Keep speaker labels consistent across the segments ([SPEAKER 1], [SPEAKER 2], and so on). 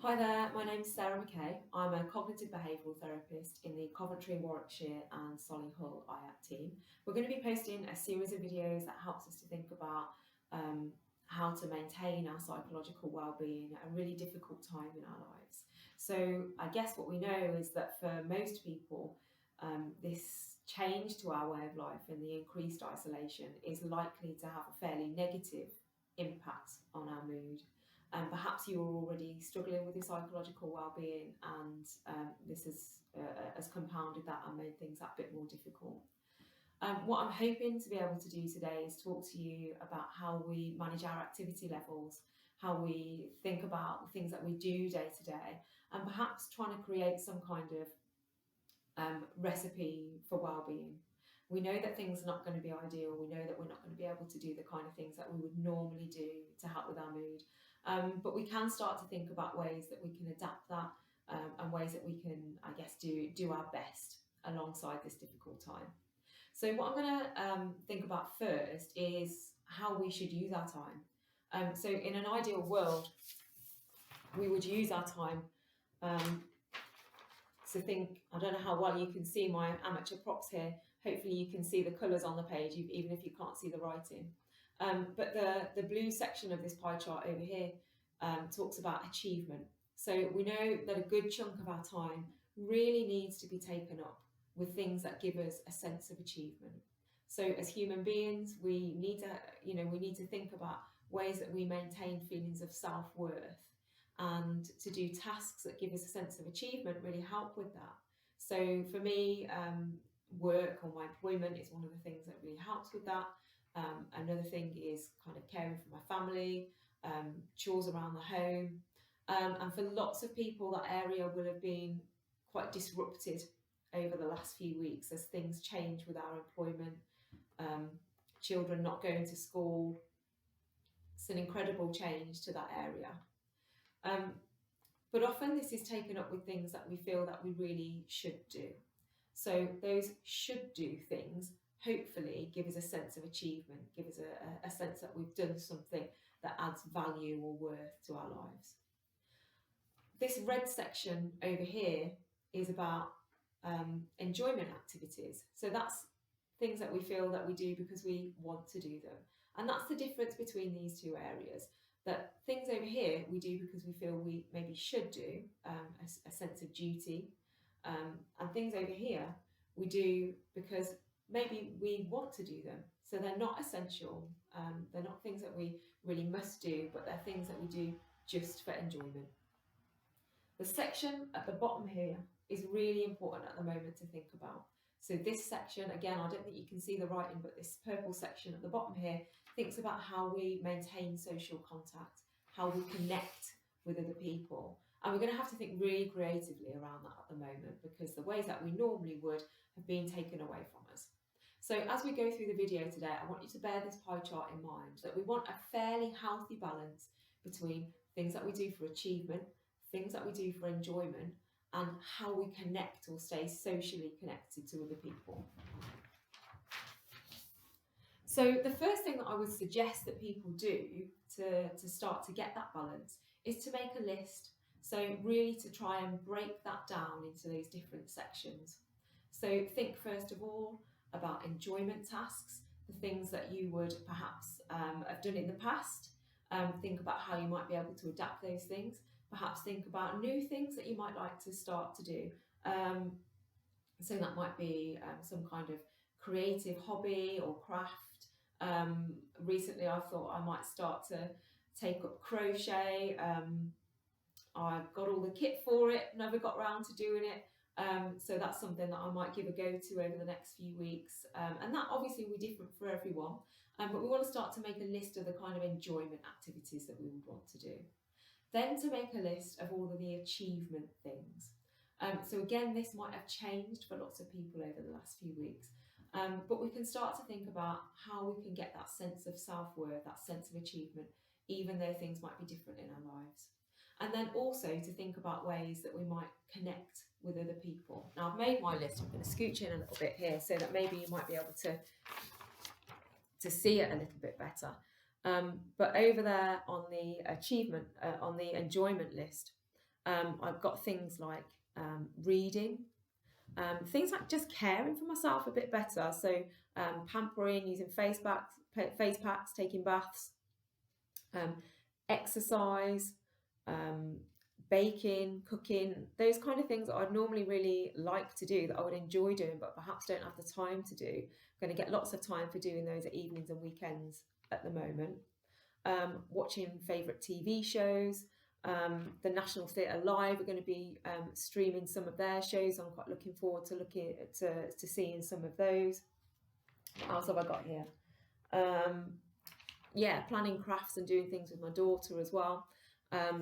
[SPEAKER 1] Hi there, my name's Sarah McKay. I'm a cognitive behavioural therapist in the Coventry, Warwickshire and Solihull IAP team. We're going to be posting a series of videos that helps us to think about how to maintain our psychological well-being at a really difficult time in our lives. So I guess what we know is that for most people, this change to our way of life and the increased isolation is likely to have a fairly negative impact on our mood. Perhaps you are already struggling with your psychological well-being, and this has compounded that and made things that bit more difficult. What I'm hoping to be able to do today is talk to you about how we manage our activity levels, how we think about the things that we do day to day, and perhaps trying to create some kind of recipe for well-being. We know that things are not going to be ideal. We know that we're not going to be able to do the kind of things that we would normally do to help with our mood. But we can start to think about ways that we can adapt that and ways that we can, I guess, do our best alongside this difficult time. So what I'm going to think about first is how we should use our time. So in an ideal world, we would use our time to think. I don't know how well you can see my amateur props here. Hopefully you can see the colours on the page, even if you can't see the writing. But the blue section of this pie chart over here talks about achievement. So we know that a good chunk of our time really needs to be taken up with things that give us a sense of achievement. So as human beings, we need to think about ways that we maintain feelings of self-worth, and to do tasks that give us a sense of achievement really help with that. So for me, work or my employment is one of the things that really helps with that. Another thing is kind of caring for my family, chores around the home. And for lots of people, that area will have been quite disrupted over the last few weeks as things change with our employment, children not going to school. It's an incredible change to that area. But often this is taken up with things that we feel that we really should do. So those should do things hopefully give us a sense of achievement, give us a sense that we've done something that adds value or worth to our lives. This red section over here is about enjoyment activities. So that's things that we feel that we do because we want to do them. And that's the difference between these two areas. That things over here we do because we feel we maybe should do, a sense of duty, and things over here we do because maybe we want to do them. So they're not essential, they're not things that we really must do, but they're things that we do just for enjoyment. The section at the bottom here is really important at the moment to think about. So this section, again, I don't think you can see the writing, but this purple section at the bottom here thinks about how we maintain social contact, how we connect with other people. And we're going to have to think really creatively around that at the moment, because the ways that we normally would have been taken away from us. So as we go through the video today, I want you to bear this pie chart in mind, that we want a fairly healthy balance between things that we do for achievement, things that we do for enjoyment, and how we connect or stay socially connected to other people. So the first thing that I would suggest that people do to start to get that balance is to make a list. So really to try and break that down into those different sections. So think first of all about enjoyment tasks, the things that you would perhaps have done in the past. Think about how you might be able to adapt those things. Perhaps think about new things that you might like to start to do. So that might be some kind of creative hobby or craft. Recently I thought I might start to take up crochet. I've got all the kit for it, never got around to doing it. So that's something that I might give a go to over the next few weeks. And that obviously will be different for everyone. But we want to start to make a list of the kind of enjoyment activities that we would want to do. Then to make a list of all of the achievement things. So again, this might have changed for lots of people over the last few weeks. But we can start to think about how we can get that sense of self-worth, that sense of achievement, even though things might be different in our lives. And then also to think about ways that we might connect with other people. Now I've made my list, I'm going to scooch in a little bit here so that maybe you might be able to see it a little bit better. But over there on the achievement, on the enjoyment list, I've got things like reading, things like just caring for myself a bit better. So pampering, using face packs, taking baths, exercise, um, baking, cooking, those kind of things that I'd normally really like to do, that I would enjoy doing, but perhaps don't have the time to do. I'm going to get lots of time for doing those at evenings and weekends at the moment. Watching favourite TV shows. The National Theatre Live are going to be streaming some of their shows. I'm quite looking forward to seeing some of those. What else have I got here? Yeah, planning crafts and doing things with my daughter as well.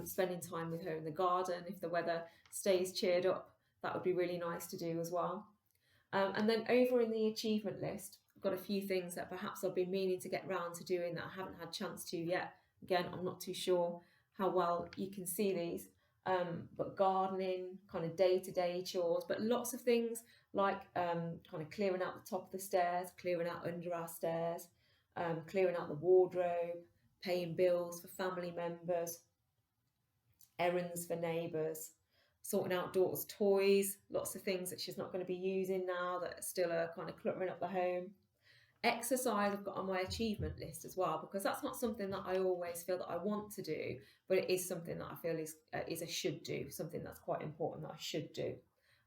[SPEAKER 1] Spending time with her in the garden. If the weather stays cheered up, that would be really nice to do as well. And then over in the achievement list, I've got a few things that perhaps I've been meaning to get round to doing that I haven't had chance to yet. Again, I'm not too sure how well you can see these, but gardening, kind of day-to-day chores, but lots of things like kind of clearing out the top of the stairs, clearing out under our stairs, clearing out the wardrobe, paying bills for family members, errands for neighbours, sorting out daughter's toys, lots of things that she's not going to be using now that still are kind of cluttering up the home. Exercise I've got on my achievement list as well, because that's not something that I always feel that I want to do, but it is something that I feel is a should do, something that's quite important that I should do.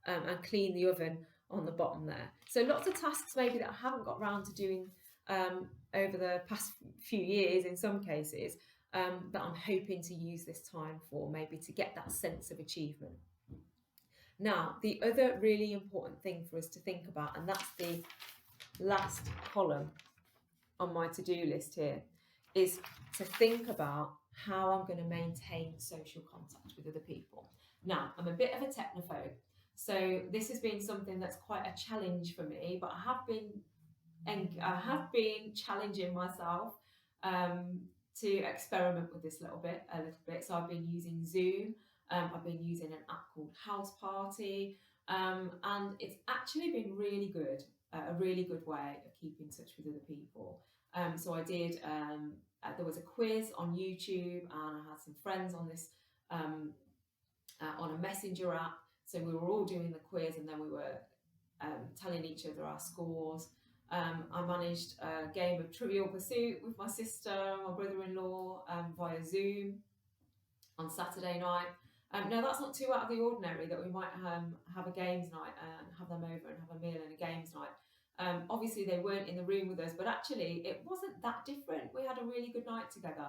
[SPEAKER 1] And clean the oven on the bottom there. So lots of tasks maybe that I haven't got round to doing over the past few years in some cases, that I'm hoping to use this time for, maybe to get that sense of achievement. Now, the other really important thing for us to think about, and that's the last column on my to-do list here, is to think about how I'm going to maintain social contact with other people. Now, I'm a bit of a technophobe, so this has been something that's quite a challenge for me, but I have been challenging myself to experiment with this a little bit. So I've been using Zoom. I've been using an app called House Party, and it's actually been really good. A really good way of keeping in touch with other people. So I did, there was a quiz on YouTube, and I had some friends on this, on a messenger app. So we were all doing the quiz, and then we were telling each other our scores. I managed a game of Trivial Pursuit with my sister, my brother-in-law, via Zoom on Saturday night. Now that's not too out of the ordinary that we might have a games night and have them over and have a meal and a games night. Obviously they weren't in the room with us, but actually it wasn't that different. We had a really good night together.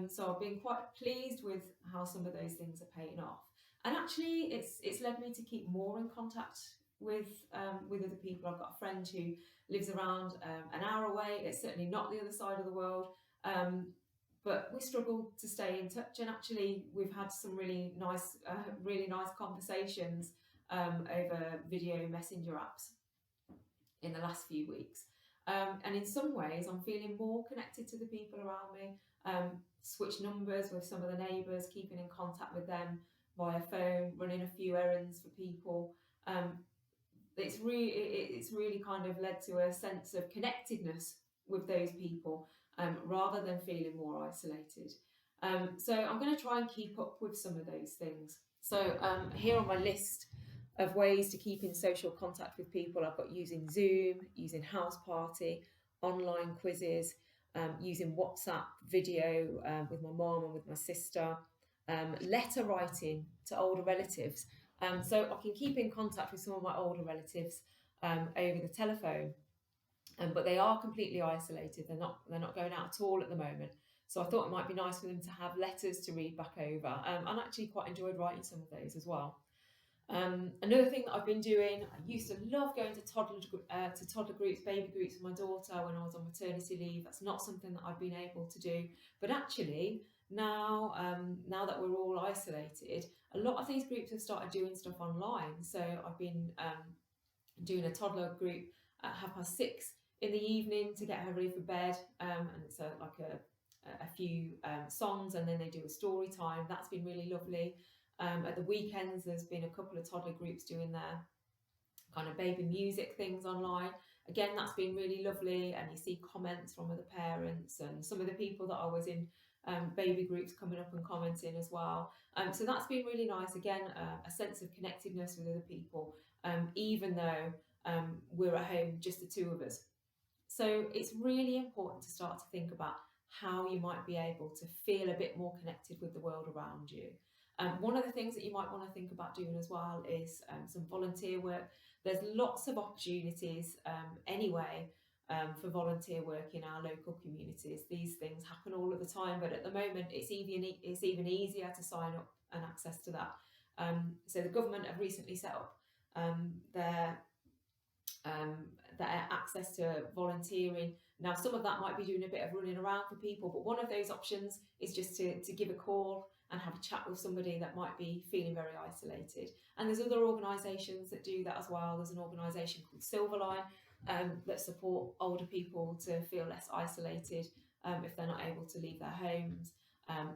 [SPEAKER 1] So I've been quite pleased with how some of those things are paying off. And actually it's led me to keep more in contact with other people. I've got a friend who lives around an hour away. It's certainly not the other side of the world. But we struggle to stay in touch, and actually we've had some really nice conversations over video messenger apps in the last few weeks. And in some ways I'm feeling more connected to the people around me. Switch numbers with some of the neighbours, keeping in contact with them via phone, running a few errands for people. It's really kind of led to a sense of connectedness with those people, rather than feeling more isolated. So I'm going to try and keep up with some of those things. So here on my list of ways to keep in social contact with people, I've got using Zoom, using House Party, online quizzes, using WhatsApp video with my mom and with my sister, letter writing to older relatives. So I can keep in contact with some of my older relatives over the telephone. But they are completely isolated. They're not going out at all at the moment. So I thought it might be nice for them to have letters to read back over. And I actually quite enjoyed writing some of those as well. Another thing that I've been doing, I used to love going to toddler groups, baby groups with my daughter when I was on maternity leave. That's not something that I've been able to do. But actually, now that we're all isolated, a lot of these groups have started doing stuff online. So I've been doing a toddler group at 6:30 in the evening to get her ready for bed, and it's like a few songs, and then they do a story time. That's been really lovely. At the weekends there's been a couple of toddler groups doing their kind of baby music things online. Again, that's been really lovely, and you see comments from other parents and some of the people that I was in baby groups coming up and commenting as well. So that's been really nice. Again, a sense of connectedness with other people, even though we're at home, just the two of us. So it's really important to start to think about how you might be able to feel a bit more connected with the world around you. One of the things that you might want to think about doing as well is some volunteer work. There's lots of opportunities anyway for volunteer work in our local communities. These things happen all of the time, but at the moment it's even easier to sign up and access to that. So the government have recently set up their access to volunteering. Now, some of that might be doing a bit of running around for people, but one of those options is just to give a call and have a chat with somebody that might be feeling very isolated. And there's other organisations that do that as well. There's an organisation called Silverline that support older people to feel less isolated if they're not able to leave their homes.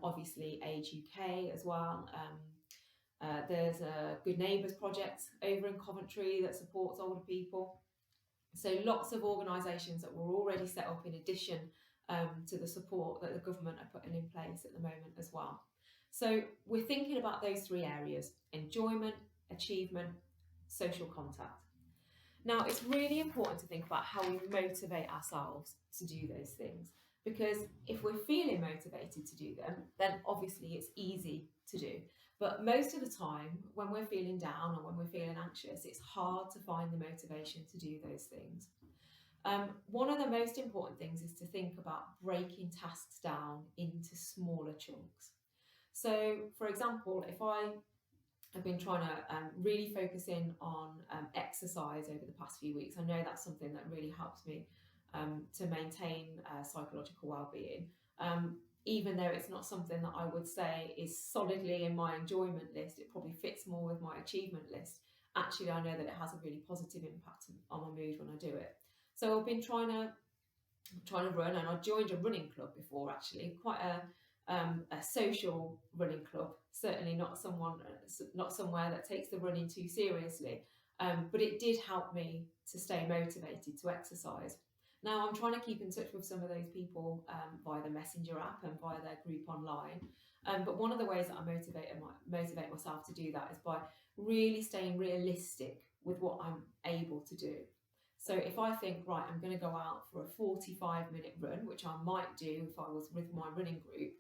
[SPEAKER 1] Obviously, Age UK as well. There's a Good Neighbours project over in Coventry that supports older people. So lots of organisations that were already set up in addition to the support that the government are putting in place at the moment as well. So we're thinking about those three areas: enjoyment, achievement, social contact. Now, it's really important to think about how we motivate ourselves to do those things, because if we're feeling motivated to do them, then obviously it's easy to do. But most of the time, when we're feeling down or when we're feeling anxious, it's hard to find the motivation to do those things. One of the most important things is to think about breaking tasks down into smaller chunks. So, for example, if I've been trying to really focus in on exercise over the past few weeks. I know that's something that really helps me to maintain psychological well-being. Even though it's not something that I would say is solidly in my enjoyment list, it probably fits more with my achievement list. Actually, I know that it has a really positive impact on my mood when I do it. So I've been trying to run, and I joined a running club before, actually, quite a social running club. Certainly not somewhere that takes the running too seriously, but it did help me to stay motivated to exercise. Now I'm trying to keep in touch with some of those people via the Messenger app and via their group online. But one of the ways that I motivate myself to do that is by really staying realistic with what I'm able to do. So if I think, right, I'm going to go out for a 45-minute run, which I might do if I was with my running group,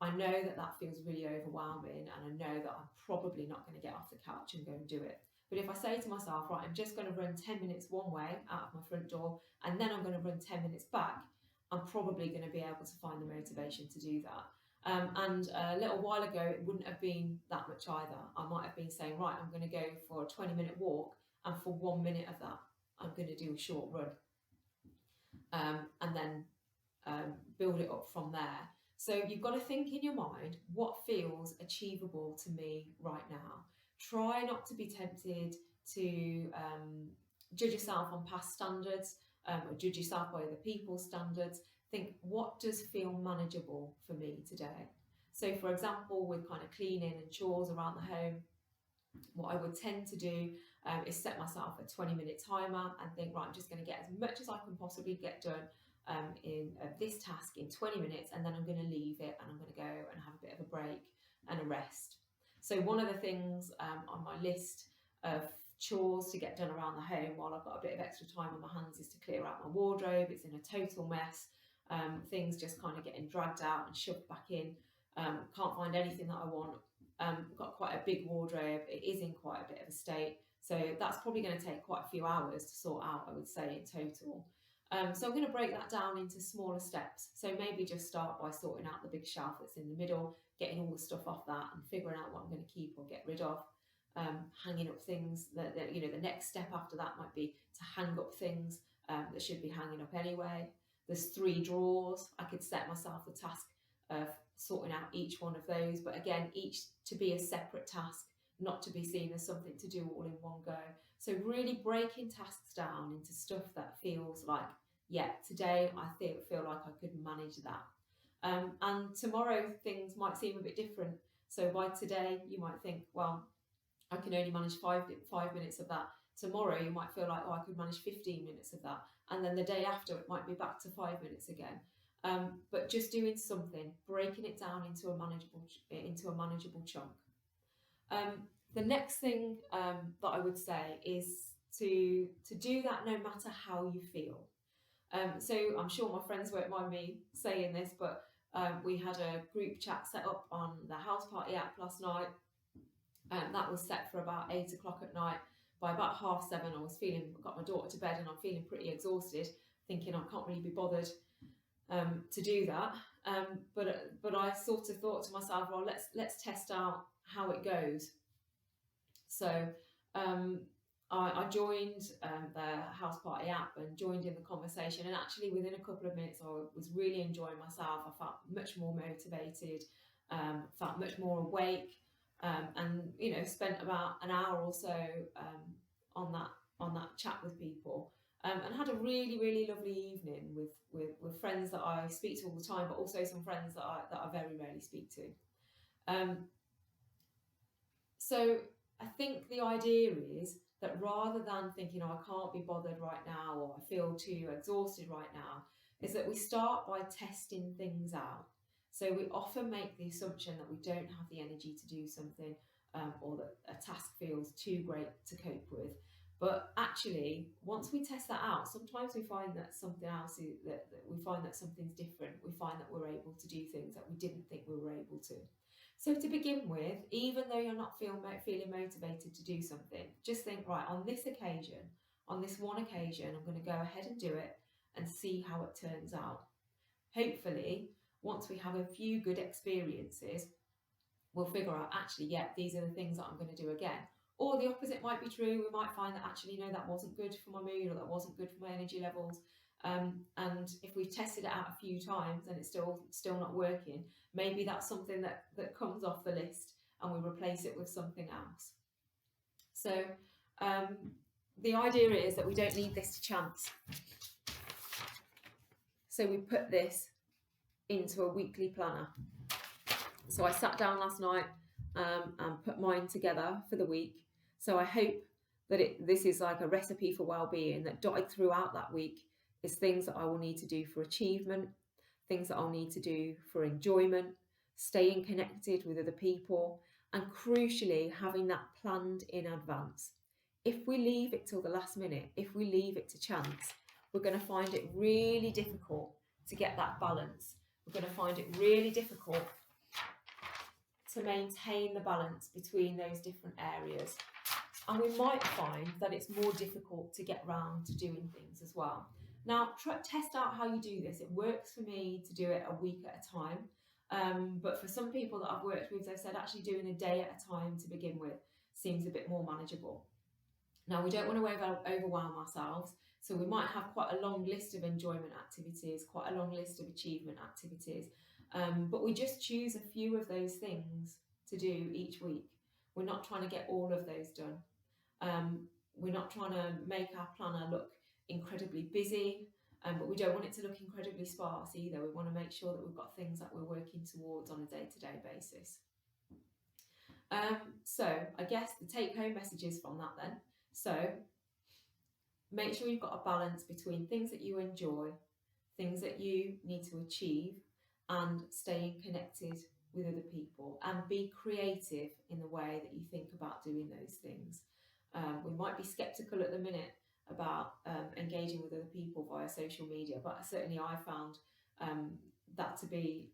[SPEAKER 1] I know that that feels really overwhelming, and I know that I'm probably not going to get off the couch and go and do it. But if I say to myself, right, I'm just going to run 10 minutes one way out of my front door, and then I'm going to run 10 minutes back, I'm probably going to be able to find the motivation to do that. And a little while ago, it wouldn't have been that much either. I might have been saying, right, I'm going to go for a 20-minute walk, and for 1 minute of that, I'm going to do a short run. And then build it up from there. So you've got to think in your mind, what feels achievable to me right now? Try not to be tempted to judge yourself on past standards or judge yourself by other people's standards. Think, what does feel manageable for me today? So for example, with kind of cleaning and chores around the home, what I would tend to do is set myself a 20-minute timer and think, right, I'm just going to get as much as I can possibly get done in this task in 20 minutes, and then I'm going to leave it and I'm going to go and have a bit of a break and a rest. So one of the things on my list of chores to get done around the home while I've got a bit of extra time on my hands is to clear out my wardrobe. It's in a total mess. Things just kind of getting dragged out and shoved back in. Can't find anything that I want. Got quite a big wardrobe. It is in quite a bit of a state. So that's probably going to take quite a few hours to sort out, I would say, in total. So I'm going to break that down into smaller steps. So maybe just start by sorting out the big shelf that's in the middle, getting all the stuff off that and figuring out what I'm going to keep or get rid of. Hanging up things that the next step after that might be to hang up things that should be hanging up anyway. There's 3 drawers. I could set myself the task of sorting out each one of those, but again, each to be a separate task, not to be seen as something to do all in one go. So really breaking tasks down into stuff that feels like, yeah, today I feel like I could manage that. And tomorrow things might seem a bit different. So by today you might think, well, I can only manage 5 minutes of that. Tomorrow you might feel like, oh, I could manage 15 minutes of that. And then the day after it might be back to 5 minutes again. but just doing something, breaking it down into a manageable chunk. The next thing that I would say is to do that no matter how you feel. So I'm sure my friends won't mind me saying this, but we had a group chat set up on the house party app last night. That was set for about 8 o'clock at night. By about 7:30, I got my daughter to bed and I'm feeling pretty exhausted, thinking I can't really be bothered to do that. But I sort of thought to myself, well, let's test out how it goes. So I joined the house party app and joined in the conversation, and actually within a couple of minutes I was really enjoying myself. I felt much more motivated, felt much more awake, and spent about an hour or so on that chat with people, and had a really lovely evening with friends that I speak to all the time, but also some friends that I very rarely speak to. So I think the idea is that rather than thinking, oh, I can't be bothered right now, or I feel too exhausted right now, is that we start by testing things out. So we often make the assumption that we don't have the energy to do something, or that a task feels too great to cope with. But actually, once we test that out, sometimes we find that something else that we find that something's different. We find that we're able to do things that we didn't think we were able to. So to begin with, even though you're not feeling motivated to do something, just think, right, on this one occasion, I'm going to go ahead and do it and see how it turns out. Hopefully, once we have a few good experiences, we'll figure out, actually, yeah, these are the things that I'm going to do again. Or the opposite might be true. We might find that actually, no, that wasn't good for my mood, or that wasn't good for my energy levels. And if we've tested it out a few times and it's still not working, maybe that's something that comes off the list and we replace it with something else. So the idea is that we don't need this to chance. So we put this into a weekly planner. So I sat down last night and put mine together for the week. So I hope that this is like a recipe for well-being, that dotted throughout that week is things that I will need to do for achievement, things that I'll need to do for enjoyment, staying connected with other people, and crucially, having that planned in advance. If we leave it till the last minute, if we leave it to chance, we're going to find it really difficult to get that balance. We're going to find it really difficult to maintain the balance between those different areas. And we might find that it's more difficult to get round to doing things as well. Now, test out how you do this. It works for me to do it a week at a time. But for some people that I've worked with, they've said actually doing a day at a time to begin with seems a bit more manageable. Now, we don't want to overwhelm ourselves. So we might have quite a long list of enjoyment activities, quite a long list of achievement activities. But we just choose a few of those things to do each week. We're not trying to get all of those done. We're not trying to make our planner look incredibly busy, but we don't want it to look incredibly sparse either. We want to make sure that we've got things that we're working towards on a day-to-day basis. So I guess the take-home messages from that then. So make sure you've got a balance between things that you enjoy, things that you need to achieve, and staying connected with other people, and be creative in the way that you think about doing those things. We might be skeptical at the minute about engaging with other people via social media, but certainly I found that to be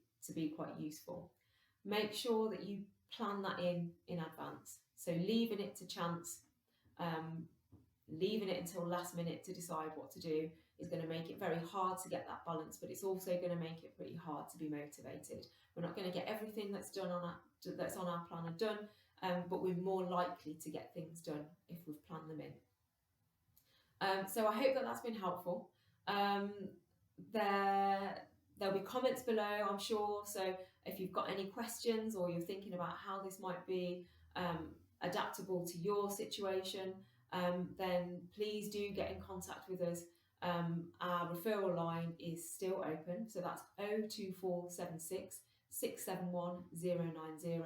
[SPEAKER 1] quite useful. Make sure that you plan that in advance. So leaving it to chance, leaving it until last minute to decide what to do is going to make it very hard to get that balance, but it's also going to make it pretty hard to be motivated. We're not going to get everything that's on our planner done, but we're more likely to get things done if we've planned them in. So I hope that that's been helpful. There'll be comments below, I'm sure. So if you've got any questions, or you're thinking about how this might be adaptable to your situation, then please do get in contact with us. Our referral line is still open, so that's 02476 671 090.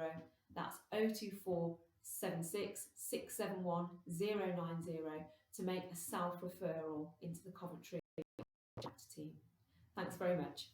[SPEAKER 1] That's 02476 671 090 to make a self-referral into the Coventry team. Thanks very much.